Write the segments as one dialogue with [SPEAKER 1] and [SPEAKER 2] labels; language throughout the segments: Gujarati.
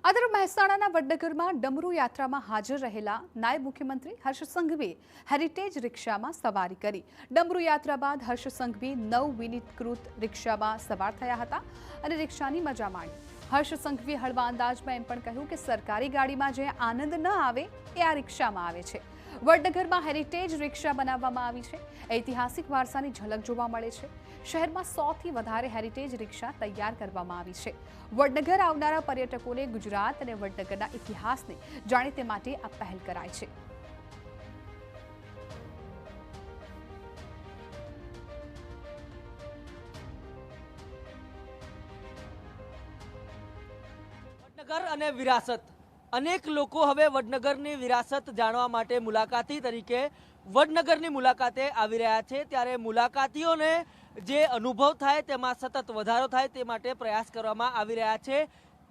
[SPEAKER 1] આ તરફ મહેસાણાના વડનગરમાં ડમરૂ યાત્રામાં હાજર રહેલા નાયબ મુખ્યમંત્રી હર્ષ સંઘવીએ હેરિટેજ રિક્ષામાં સવારી કરી। ડમરૂ યાત્રા બાદ હર્ષ સંઘવી નવવિનિકૃત રિક્ષામાં સવાર થયા હતા અને રિક્ષાની મજા માણી। હર્ષ સંઘવીએ હળવા અંદાજમાં એમ પણ કહ્યું કે સરકારી ગાડીમાં જે આનંદ ન આવે એ આ રિક્ષામાં આવે છે। વડનગરમાં હેરિટેજ રિક્ષા બનાવવામાં આવી છે। ઐતિહાસિક વારસાની ઝલક જોવા મળે છે। શહેરમાં 100થી વધારે હેરિટેજ રિક્ષા તૈયાર કરવામાં આવી છે। વડનગર આવનારા પર્યટકોને ગુજરાત અને વડનગરના ઇતિહાસને જાણે તે માટે આ પહેલ કરાઈ છે।
[SPEAKER 2] વડનગર અને વિરાસત અનેક લોકો હવે વડનગરની વિરાસત જાણવા માટે મુલાકાતી તરીકે વડનગરની મુલાકાતે આવી રહ્યા છે। ત્યારે મુલાકાતીઓને જે અનુભવ થાય તેમાં સતત વધારો થાય તે માટે પ્રયાસ કરવામાં આવી રહ્યા છે।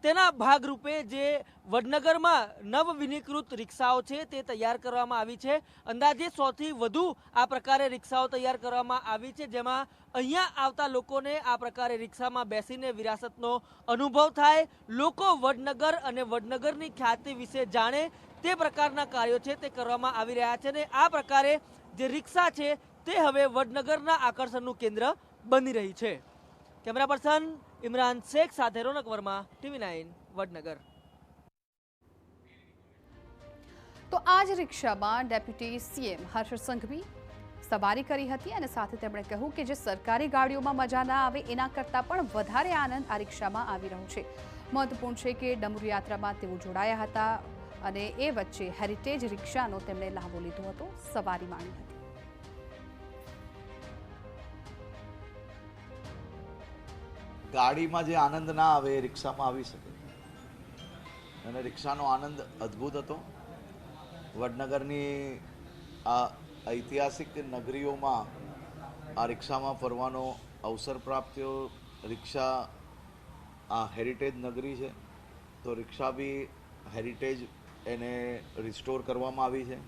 [SPEAKER 2] તેના ભાગરૂપે જે વડનગરમાં નવવિનિકૃત રિક્ષાઓ છે તે તૈયાર કરવામાં આવી છે। અંદાજે 100થી વધુ આ પ્રકારે રિક્ષાઓ તૈયાર કરવામાં આવી છે, જેમાં અહીંયા આવતા લોકોને આ પ્રકારે રિક્ષામાં બેસીને વિરાસતનો અનુભવ થાય, લોકો વડનગર અને વડનગરની ખ્યાતિ વિશે જાણે તે પ્રકારના કાર્યો છે તે કરવામાં આવી રહ્યા છે। અને આ પ્રકારે જે રિક્ષા છે તે હવે વડનગરના આકર્ષણનું કેન્દ્ર બની રહી છે। કેમેરા પર્સન ઇમરાન શેખ સાથે રોનક વર્મા, TV9 વડનગર।
[SPEAKER 1] તો આ જ રિક્ષામાં ડેપ્યુટી સીએમ હર્ષ સંઘવી સવારી કરી હતી અને સાથે તેમણે કહ્યું કે જે સરકારી ગાડીઓમાં મજા ના આવે એના કરતાં પણ વધારે આનંદ આ રિક્ષામાં આવી રહ્યો છે। મહત્વપૂર્ણ છે કે ડમરૂ યાત્રામાં તેઓ જોડાયા હતા અને એ વચ્ચે હેરિટેજ રિક્ષાનો તેમણે લાભો લીધો હતો, સવારી માણી હતી।
[SPEAKER 3] ગાડીમાં જે આનંદ ના આવે એ રિક્ષામાં આવી શકે અને રિક્ષાનો આનંદ અદ્ભુત હતો। વડનગરની આ ઐતિહાસિક નગરીઓમાં આ રિક્ષામાં ફરવાનો અવસર પ્રાપ્ત થયો। રિક્ષા આ હેરિટેજ નગરી છે તો રિક્ષા બી હેરિટેજ એને રિસ્ટોર કરવામાં આવી છે।